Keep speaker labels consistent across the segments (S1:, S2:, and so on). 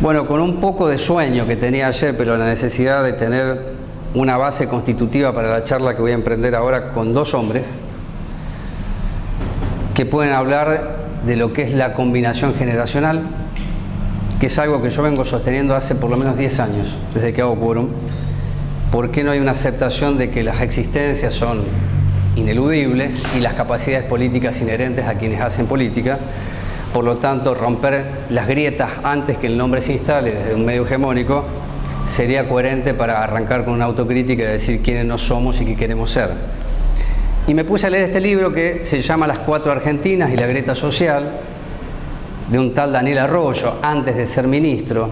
S1: Bueno, con un poco de sueño que tenía ayer, pero la necesidad de tener una base constitutiva para la charla que voy a emprender ahora con dos hombres que pueden hablar de lo que es la combinación generacional, que es algo que yo vengo sosteniendo hace por lo menos 10 años, desde que hago quórum. ¿Por qué no hay una aceptación de que las existencias son ineludibles y las capacidades políticas inherentes a quienes hacen política? Por lo tanto, romper las grietas antes que el nombre se instale desde un medio hegemónico sería coherente para arrancar con una autocrítica y decir quiénes no somos y qué queremos ser. Y me puse a leer este libro que se llama Las Cuatro Argentinas y la Grieta Social, de un tal Daniel Arroyo, antes de ser ministro,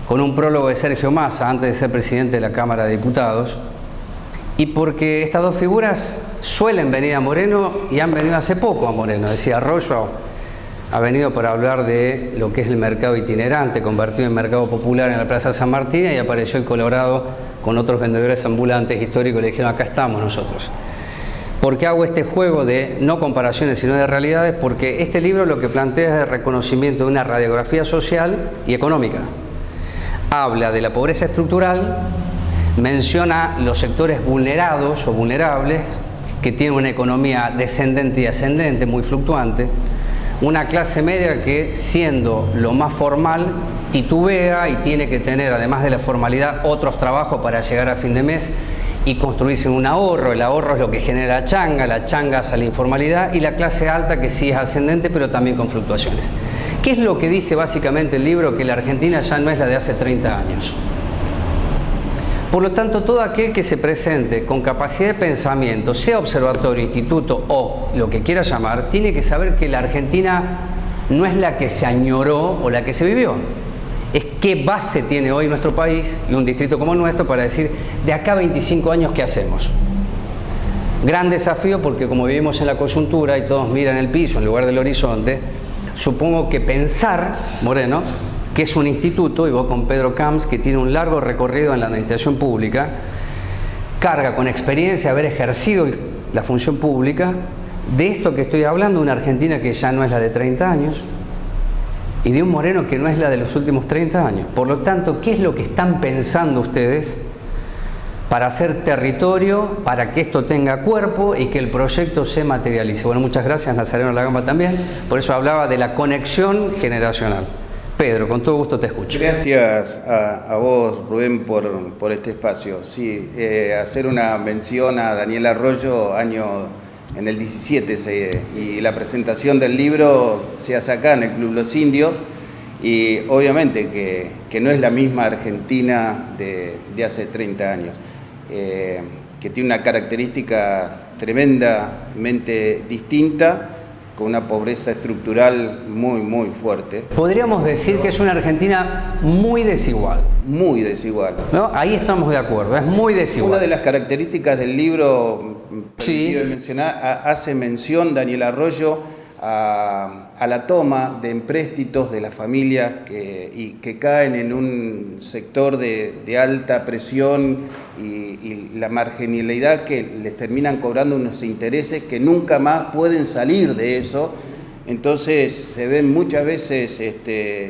S1: con un prólogo de Sergio Massa, antes de ser presidente de la Cámara de Diputados, y porque estas dos figuras suelen venir a Moreno y han venido hace poco a Moreno. Decía, Arroyo ha venido para hablar de lo que es el mercado itinerante, convertido en mercado popular en la Plaza San Martín, y apareció el Colorado con otros vendedores ambulantes históricos y le dijeron, acá estamos nosotros. ¿Por qué hago este juego de no comparaciones sino de realidades? Porque este libro lo que plantea es el reconocimiento de una radiografía social y económica. Habla de la pobreza estructural, menciona los sectores vulnerados o vulnerables, que tienen una economía descendente y ascendente, muy fluctuante, una clase media que, siendo lo más formal, titubea y tiene que tener, además de la formalidad, otros trabajos para llegar a fin de mes y construirse un ahorro. El ahorro es lo que genera la changa hace la informalidad, y la clase alta, que sí es ascendente, pero también con fluctuaciones. ¿Qué es lo que dice básicamente el libro? Que la Argentina ya no es la de hace 30 años. Por lo tanto, todo aquel que se presente con capacidad de pensamiento, sea observatorio, instituto o lo que quiera llamar, tiene que saber que la Argentina no es la que se añoró o la que se vivió. Es qué base tiene hoy nuestro país y un distrito como el nuestro para decir, de acá a 25 años, ¿qué hacemos? Gran desafío, porque como vivimos en la coyuntura y todos miran el piso en lugar del horizonte, supongo que pensar, Moreno, que es un instituto, y vos con Pedro Camps, que tiene un largo recorrido en la administración pública, carga con experiencia haber ejercido la función pública, de esto que estoy hablando, una Argentina que ya no es la de 30 años, y de un Moreno que no es la de los últimos 30 años. Por lo tanto, ¿qué es lo que están pensando ustedes para hacer territorio, para que esto tenga cuerpo y que el proyecto se materialice? Bueno, muchas gracias, Nazareno Lagamba también. Por eso hablaba de la conexión generacional. Pedro, con todo gusto te escucho.
S2: Gracias a vos, Rubén, por este espacio. Sí, hacer una mención a Daniel Arroyo, en el 17, y la presentación del libro se hace acá en el Club Los Indios, y obviamente que no es la misma Argentina de hace 30 años, que tiene una característica tremendamente distinta, con una pobreza estructural muy, muy fuerte.
S1: Podríamos decir que es una Argentina muy desigual.
S2: Muy desigual.
S1: ¿No? Ahí estamos de acuerdo, es muy desigual.
S2: Una de las características del libro,
S1: sí,
S2: mencionar, hace mención Daniel Arroyo a la toma de empréstitos de las familias que caen en un sector de alta presión y la marginalidad, que les terminan cobrando unos intereses que nunca más pueden salir de eso. Entonces se ven muchas veces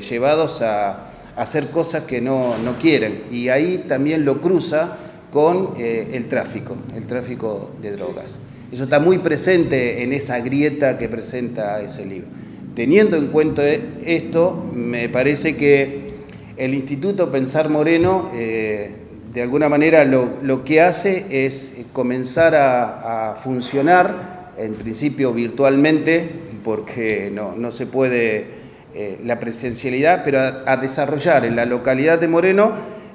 S2: llevados a hacer cosas que no quieren, y ahí también lo cruza con el tráfico de drogas. Eso está muy presente en esa grieta que presenta ese libro. Teniendo en cuenta esto, me parece que el Instituto Pensar Moreno, de alguna manera, lo que hace es comenzar a funcionar, en principio virtualmente, porque no se puede la presencialidad, pero a desarrollar en la localidad de Moreno,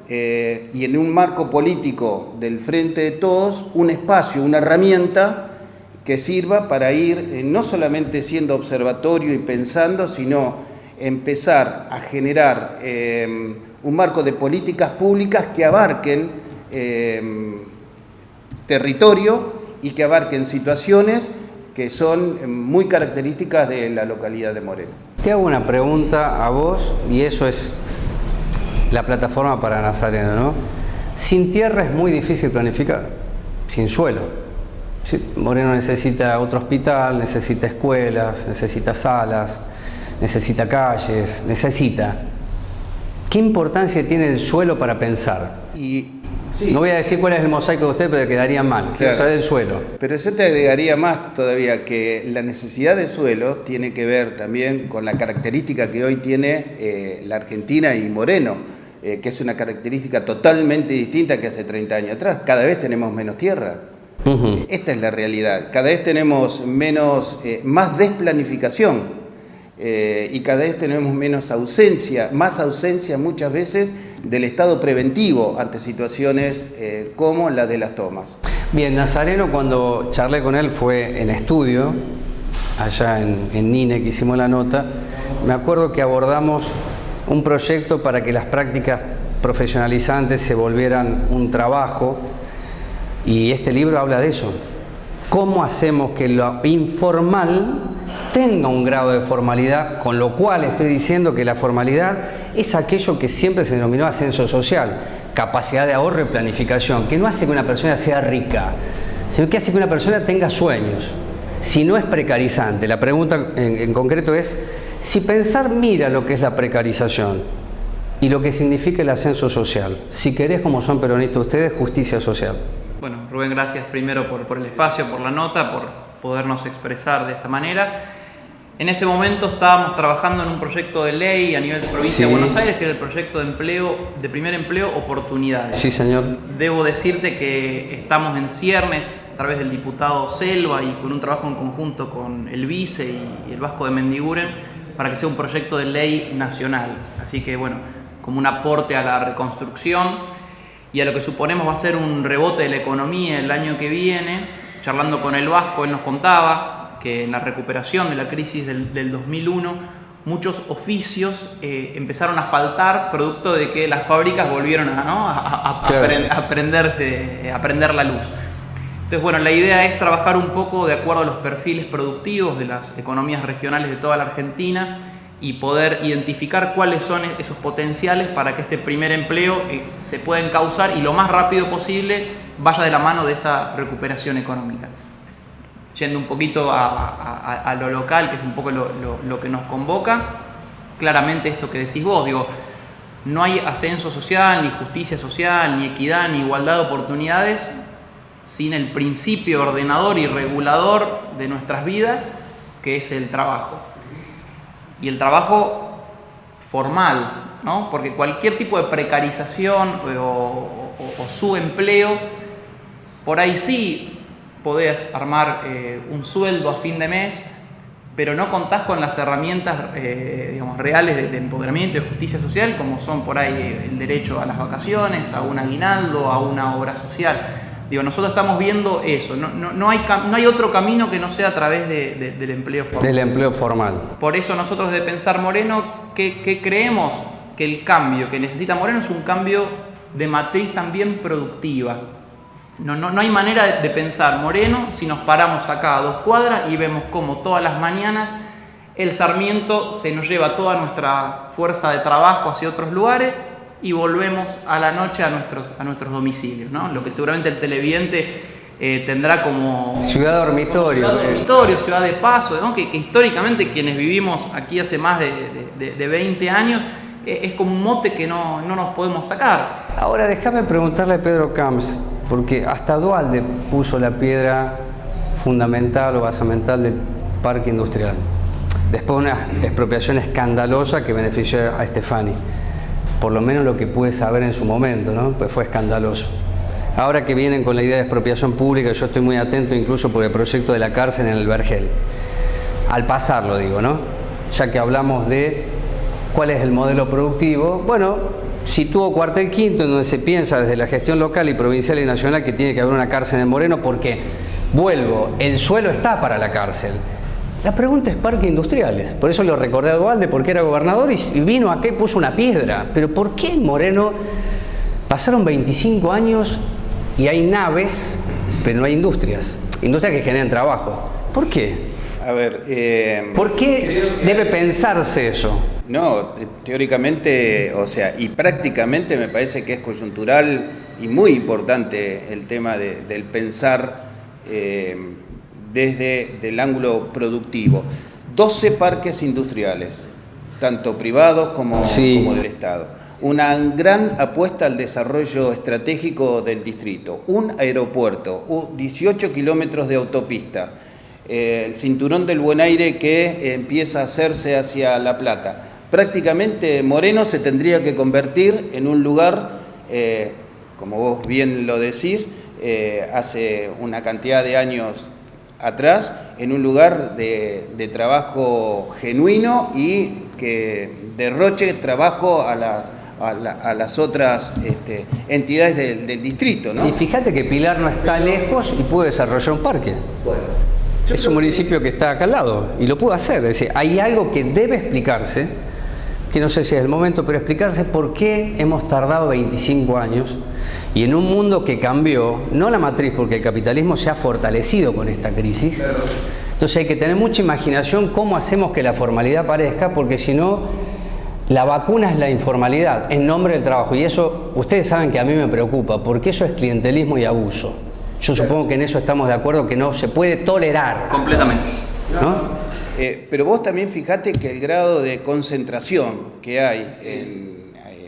S2: y en un marco político del Frente de Todos, un espacio, una herramienta que sirva para ir no solamente siendo observatorio y pensando, sino empezar a generar un marco de políticas públicas que abarquen territorio y que abarquen situaciones que son muy características de la localidad de Moreno.
S1: Te hago una pregunta a vos, y eso es la plataforma para Nazareno, ¿no? Sin tierra es muy difícil planificar, sin suelo. Sí, Moreno necesita otro hospital, necesita escuelas, necesita salas, necesita calles, necesita. ¿Qué importancia tiene el suelo para pensar?
S2: Y sí,
S1: no voy a decir cuál es el mosaico de usted, pero quedaría mal. Quiero saber del suelo.
S2: Pero yo te agregaría más todavía, que la necesidad de suelo tiene que ver también con la característica que hoy tiene la Argentina y Moreno, que es una característica totalmente distinta que hace 30 años atrás. Cada vez tenemos menos tierra. Esta es la realidad. Cada vez tenemos más desplanificación. Y cada vez tenemos más ausencia muchas veces del Estado preventivo ante situaciones como la de las tomas.
S1: Bien, Nazareno, cuando charlé con él fue en estudio, allá en NINE, que hicimos la nota. Me acuerdo que abordamos un proyecto para que las prácticas profesionalizantes se volvieran un trabajo, y este libro habla de eso. ¿Cómo hacemos que lo informal tenga un grado de formalidad? Con lo cual estoy diciendo que la formalidad es aquello que siempre se denominó ascenso social, capacidad de ahorro y planificación, que no hace que una persona sea rica, sino que hace que una persona tenga sueños. Si no es precarizante, la pregunta en concreto es, si pensar mira lo que es la precarización y lo que significa el ascenso social, si querés, como son peronistas ustedes, justicia social.
S3: Bueno, Rubén, gracias primero por el espacio, por la nota, por podernos expresar de esta manera. En ese momento estábamos trabajando en un proyecto de ley a nivel de provincia de Buenos Aires, que era el proyecto de primer empleo oportunidades.
S1: Sí, señor.
S3: Debo decirte que estamos en ciernes a través del diputado Selva y con un trabajo en conjunto con el vice y el Vasco de Mendiguren para que sea un proyecto de ley nacional. Así que, bueno, como un aporte a la reconstrucción y a lo que suponemos va a ser un rebote de la economía el año que viene. Charlando con el Vasco, él nos contaba que en la recuperación de la crisis del 2001 muchos oficios empezaron a faltar producto de que las fábricas volvieron a prender la luz. Entonces, bueno, la idea es trabajar un poco de acuerdo a los perfiles productivos de las economías regionales de toda la Argentina y poder identificar cuáles son esos potenciales para que este primer empleo se pueda encauzar y lo más rápido posible vaya de la mano de esa recuperación económica. Yendo un poquito a lo local, que es un poco lo que nos convoca, claramente esto que decís vos, digo, no hay ascenso social, ni justicia social, ni equidad, ni igualdad de oportunidades sin el principio ordenador y regulador de nuestras vidas, que es el trabajo. Y el trabajo formal, ¿no? Porque cualquier tipo de precarización o subempleo, por ahí sí podés armar un sueldo a fin de mes, pero no contás con las herramientas reales de empoderamiento y de justicia social, como son por ahí el derecho a las vacaciones, a un aguinaldo, a una obra social. Digo, nosotros estamos viendo eso, no hay otro camino que no sea a través del empleo formal.
S1: Del empleo formal.
S3: Por eso nosotros de Pensar Moreno, que creemos que el cambio que necesita Moreno es un cambio de matriz también productiva. No hay manera de pensar Moreno si nos paramos acá a 2 cuadras y vemos cómo todas las mañanas el Sarmiento se nos lleva toda nuestra fuerza de trabajo hacia otros lugares y volvemos a la noche a nuestros domicilios, ¿no? Lo que seguramente el televidente tendrá como
S1: ciudad dormitorio,
S3: ciudad de paso, ¿no? que históricamente quienes vivimos aquí hace más de 20 años es como un mote que no nos podemos sacar.
S1: Ahora déjame preguntarle a Pedro Camps, porque hasta Duhalde puso la piedra fundamental o basamental del parque industrial, después de una expropiación escandalosa que benefició a Stefani. Por lo menos lo que pude saber en su momento, ¿no? Pues fue escandaloso. Ahora que vienen con la idea de expropiación pública, yo estoy muy atento incluso por el proyecto de la cárcel en el Vergel. Al pasarlo digo, ¿no? Ya que hablamos de cuál es el modelo productivo, bueno, sitúo Cuartel Quinto, en donde se piensa desde la gestión local y provincial y nacional que tiene que haber una cárcel en Moreno, porque, vuelvo, el suelo está para la cárcel. La pregunta es parques industriales, por eso lo recordé a Duhalde, porque era gobernador y vino acá y puso una piedra. Pero ¿por qué en Moreno pasaron 25 años y hay naves, pero no hay industrias? Industrias que generan trabajo. ¿Por qué?
S2: A ver,
S1: ¿por qué debe pensarse eso?
S2: No, teóricamente, o sea, y prácticamente me parece que es coyuntural y muy importante el tema del pensar desde el ángulo productivo. 12 parques industriales, tanto privados como del Estado. una gran apuesta al desarrollo estratégico del distrito, un aeropuerto, 18 kilómetros de autopista, el cinturón del Buen Aire que empieza a hacerse hacia La Plata. Prácticamente Moreno se tendría que convertir en un lugar, como vos bien lo decís, hace una cantidad de años atrás, en un lugar de trabajo genuino y que derroche trabajo a las otras entidades del distrito, ¿no?
S1: Y fíjate que Pilar no está lejos y puede desarrollar un parque.
S2: Bueno,
S1: Es un municipio que está acá al lado y lo puede hacer. Es decir, hay algo que debe explicarse, que no sé si es el momento, pero explicarse por qué hemos tardado 25 años y en un mundo que cambió, no la matriz, porque el capitalismo se ha fortalecido con esta crisis. Entonces hay que tener mucha imaginación cómo hacemos que la formalidad aparezca, porque si no, la vacuna es la informalidad en nombre del trabajo. Y eso, ustedes saben que a mí me preocupa, porque eso es clientelismo y abuso. Yo supongo que en eso estamos de acuerdo, que no se puede tolerar.
S3: Completamente.
S1: ¿No?
S2: Pero vos también fijate que el grado de concentración que hay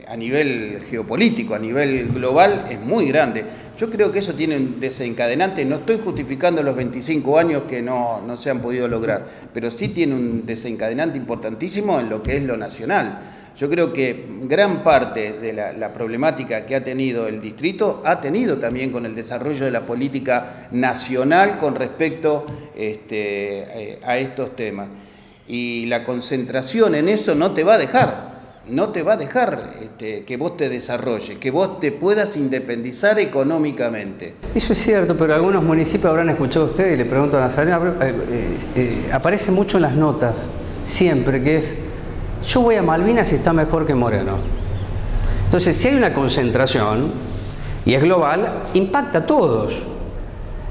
S2: a nivel geopolítico, a nivel global, es muy grande. Yo creo que eso tiene un desencadenante, no estoy justificando los 25 años que no se han podido lograr, pero sí tiene un desencadenante importantísimo en lo que es lo nacional. Yo creo que gran parte de la problemática que ha tenido el distrito ha tenido también con el desarrollo de la política nacional con respecto a estos temas. Y la concentración en eso no te va a dejar que vos te desarrolles, que vos te puedas independizar económicamente.
S1: Eso es cierto, pero algunos municipios habrán escuchado a ustedes y le pregunto a Nazareno, aparece mucho en las notas, siempre, que es: yo voy a Malvinas y está mejor que Moreno. Entonces, si hay una concentración y es global, impacta a todos.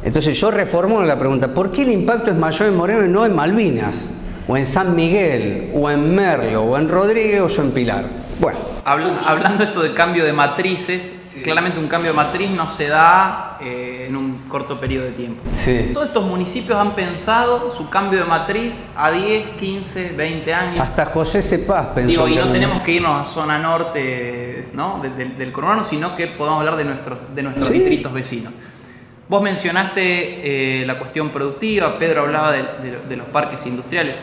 S1: Entonces yo reformulo la pregunta: ¿por qué el impacto es mayor en Moreno y no en Malvinas? O en San Miguel, o en Merlo, o en Rodríguez, o en Pilar. Bueno.
S3: Hablando esto de cambio de matrices, sí. Claramente un cambio de matriz no se da en un corto periodo de tiempo.
S1: Sí.
S3: Todos estos municipios han pensado su cambio de matriz a 10, 15, 20 años.
S1: Hasta José Cepaz pensó.
S3: Y no tenemos que irnos a zona norte, ¿no? del conurbano, sino que podemos hablar de nuestros
S1: sí.
S3: distritos vecinos. Vos mencionaste la cuestión productiva, Pedro hablaba de los parques industriales.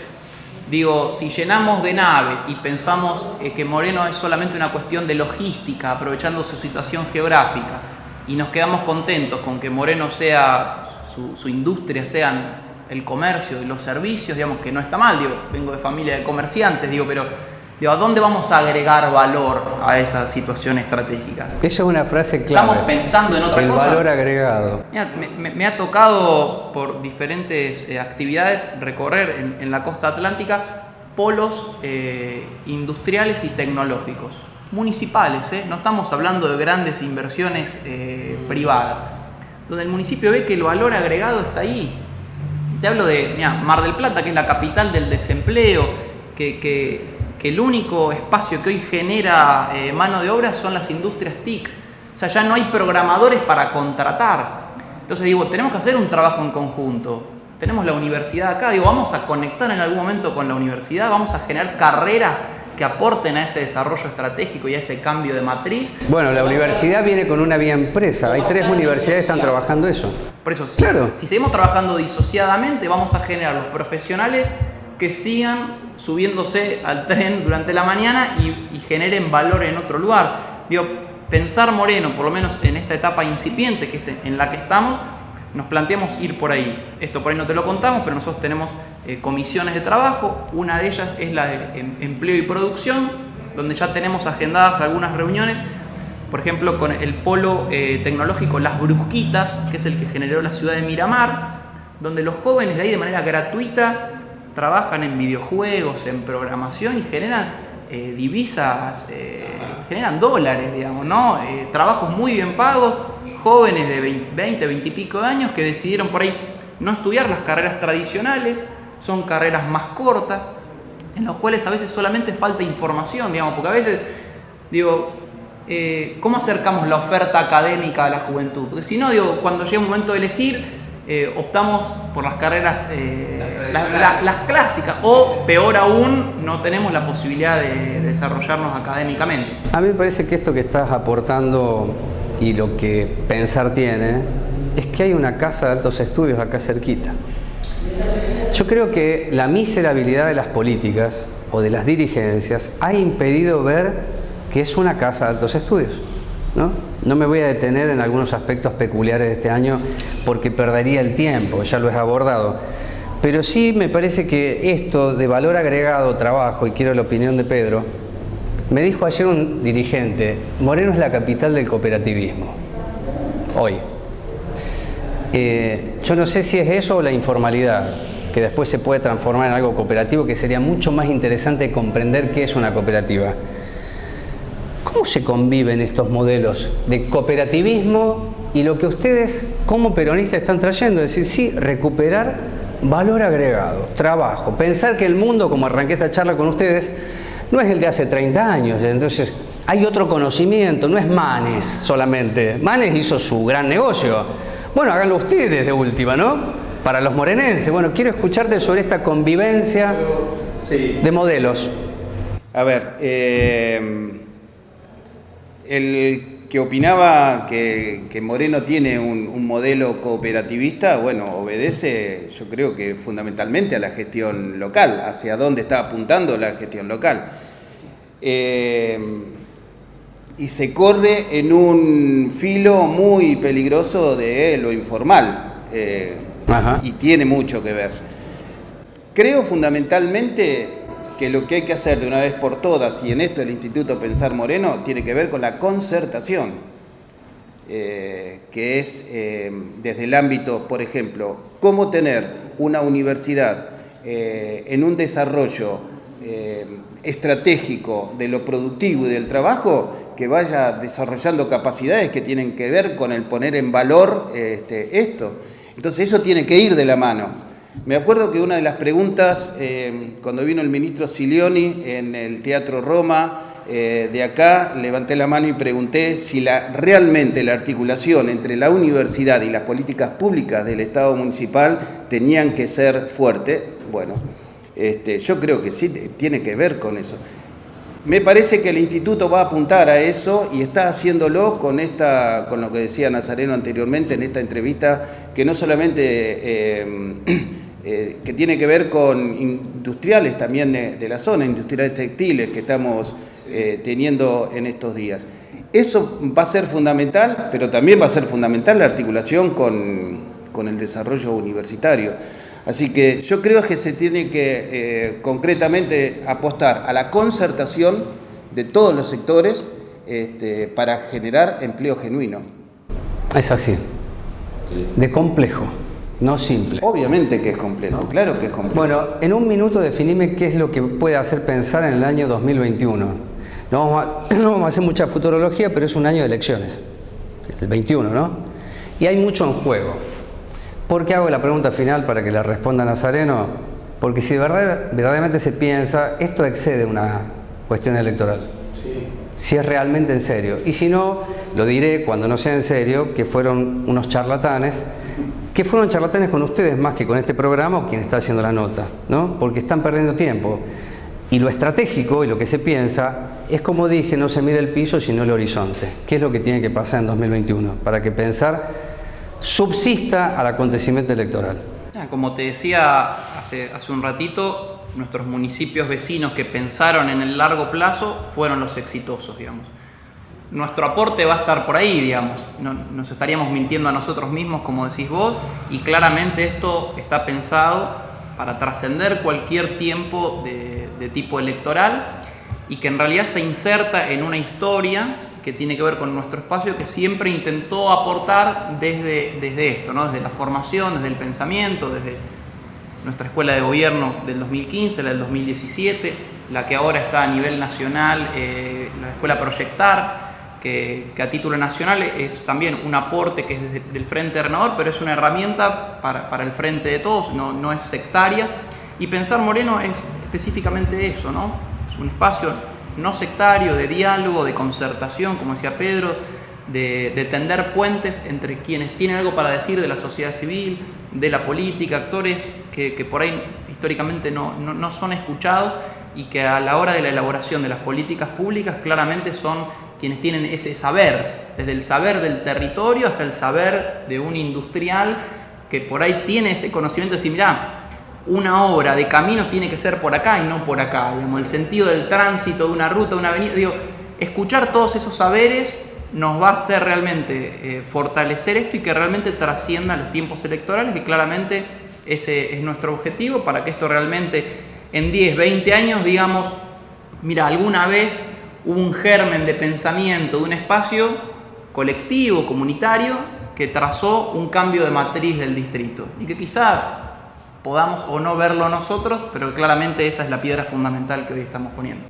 S3: Digo, si llenamos de naves y pensamos que Moreno es solamente una cuestión de logística, aprovechando su situación geográfica, y nos quedamos contentos con que Moreno sea, su industria sean el comercio y los servicios, digamos que no está mal, vengo de familia de comerciantes, pero ¿a dónde vamos a agregar valor a esa situación estratégica?
S1: Esa es una frase clave.
S3: Estamos pensando en otra cosa.
S1: El valor agregado.
S3: Mira, me ha tocado por diferentes actividades recorrer en la costa atlántica polos industriales y tecnológicos, municipales, no estamos hablando de grandes inversiones privadas, donde el municipio ve que el valor agregado está ahí. Te hablo de Mar del Plata, que es la capital del desempleo, que el único espacio que hoy genera mano de obra son las industrias TIC. O sea, ya no hay programadores para contratar. Entonces tenemos que hacer un trabajo en conjunto. Tenemos la universidad acá, vamos a conectar en algún momento con la universidad, vamos a generar carreras que aporten a ese desarrollo estratégico y a ese cambio de matriz.
S1: Bueno, la universidad viene con una vía empresa. Hay 3 universidades que están trabajando eso.
S3: Por eso,
S1: claro.
S3: Si seguimos trabajando disociadamente, vamos a generar los profesionales que sigan subiéndose al tren durante la mañana y generen valor en otro lugar. Pensar Moreno, por lo menos en esta etapa incipiente que es en la que estamos, nos planteamos ir por ahí. Esto por ahí no te lo contamos, pero nosotros tenemos comisiones de trabajo. Una de ellas es la de empleo y producción, donde ya tenemos agendadas algunas reuniones, por ejemplo, con el polo tecnológico Las Brusquitas, que es el que generó la ciudad de Miramar, donde los jóvenes de ahí de manera gratuita trabajan en videojuegos, en programación y generan divisas, generan dólares, ¿no? Trabajos muy bien pagos, jóvenes de 20 y pico de años que decidieron por ahí no estudiar las carreras tradicionales, son carreras más cortas, en las cuales a veces solamente falta información, porque a veces, ¿cómo acercamos la oferta académica a la juventud? Porque si no, cuando llega un momento de elegir, optamos por las carreras, las clásicas, o peor aún, no tenemos la posibilidad de desarrollarnos académicamente.
S1: A mí me parece que esto que estás aportando y lo que pensar tiene es que hay una casa de altos estudios acá cerquita. Yo creo que la miserabilidad de las políticas o de las dirigencias ha impedido ver que es una casa de altos estudios, ¿no? No me voy a detener en algunos aspectos peculiares de este año porque perdería el tiempo, ya lo he abordado. Pero sí me parece que esto de valor agregado, trabajo, y quiero la opinión de Pedro, me dijo ayer un dirigente, Moreno es la capital del cooperativismo, hoy. Yo no sé si es eso o la informalidad, que después se puede transformar en algo cooperativo, que sería mucho más interesante comprender qué es una cooperativa. ¿Cómo se conviven estos modelos de cooperativismo y lo que ustedes como peronistas están trayendo? Es decir, sí, recuperar valor agregado, trabajo, pensar que el mundo, como arranqué esta charla con ustedes, no es el de hace 30 años, entonces hay otro conocimiento, no es Manes solamente. Manes hizo su gran negocio. Bueno, háganlo ustedes de última, ¿no? Para los morenenses. Bueno, quiero escucharte sobre esta convivencia de modelos.
S2: A ver, el que opinaba que Moreno tiene un modelo cooperativista, bueno, obedece, yo creo que fundamentalmente a la gestión local, hacia dónde está apuntando la gestión local. Y se corre en un filo muy peligroso de lo informal, y tiene mucho que ver. Creo fundamentalmente que lo que hay que hacer de una vez por todas, y en esto el Instituto Pensar Moreno, tiene que ver con la concertación, que es desde el ámbito, por ejemplo, cómo tener una universidad en un desarrollo estratégico de lo productivo y del trabajo, que vaya desarrollando capacidades que tienen que ver con el poner en valor esto. Entonces eso tiene que ir de la mano. Me acuerdo que una de las preguntas, cuando vino el ministro Silioni en el Teatro Roma, de acá, levanté la mano y pregunté si realmente la articulación entre la universidad y las políticas públicas del Estado municipal tenían que ser fuerte. Bueno, yo creo que sí, tiene que ver con eso. Me parece que el instituto va a apuntar a eso y está haciéndolo con lo que decía Nazareno anteriormente en esta entrevista, que no solamente que tiene que ver con industriales también de la zona, industriales textiles que estamos teniendo en estos días. Eso va a ser fundamental, pero también va a ser fundamental la articulación con el desarrollo universitario. Así que yo creo que se tiene que concretamente apostar a la concertación de todos los sectores para generar empleo genuino.
S1: Es así, de complejo, no simple.
S2: Obviamente que es complejo, ¿no? Claro que es complejo.
S1: Bueno, en un minuto definime qué es lo que puede hacer pensar en el año 2021. No vamos a hacer mucha futurología, pero es un año de elecciones, el 21, ¿no? Y hay mucho en juego. ¿Por qué hago la pregunta final para que la responda Nazareno? Porque si verdaderamente se piensa, esto excede una cuestión electoral. Sí. Si es realmente en serio. Y si no, lo diré cuando no sea en serio, que fueron unos charlatanes, que fueron charlatanes con ustedes más que con este programa o quien está haciendo la nota, ¿no? Porque están perdiendo tiempo. Y lo estratégico y lo que se piensa es, como dije, no se mide el piso sino el horizonte. ¿Qué es lo que tiene que pasar en 2021? Para que pensar subsista al acontecimiento electoral.
S3: Como te decía hace un ratito, nuestros municipios vecinos que pensaron en el largo plazo fueron los exitosos, digamos. Nuestro aporte va a estar por ahí, digamos. No, nos estaríamos mintiendo a nosotros mismos, como decís vos, y claramente esto está pensado para trascender cualquier tiempo de tipo electoral y que en realidad se inserta en una historia que tiene que ver con nuestro espacio, que siempre intentó aportar desde esto, ¿no? Desde la formación, desde el pensamiento, desde nuestra escuela de gobierno del 2015, la del 2017, la que ahora está a nivel nacional, la escuela Proyectar, que a título nacional es también un aporte que es desde el Frente Renovador, pero es una herramienta para el frente de todos, no es sectaria. Y Pensar Moreno es específicamente eso, ¿no? Es un espacio no sectario, de diálogo, de concertación, como decía Pedro, de tender puentes entre quienes tienen algo para decir de la sociedad civil, de la política, actores que por ahí históricamente no son escuchados y que a la hora de la elaboración de las políticas públicas claramente son quienes tienen ese saber, desde el saber del territorio hasta el saber de un industrial que por ahí tiene ese conocimiento de decir, mirá, una obra de caminos tiene que ser por acá y no por acá, digamos, el sentido del tránsito de una ruta, de una avenida, digo, escuchar todos esos saberes nos va a hacer realmente fortalecer esto y que realmente trascienda los tiempos electorales, que claramente ese es nuestro objetivo, para que esto realmente en 10, 20 años digamos, mira, alguna vez hubo un germen de pensamiento de un espacio colectivo, comunitario, que trazó un cambio de matriz del distrito y que quizá podamos o no verlo nosotros, pero claramente esa es la piedra fundamental que hoy estamos poniendo.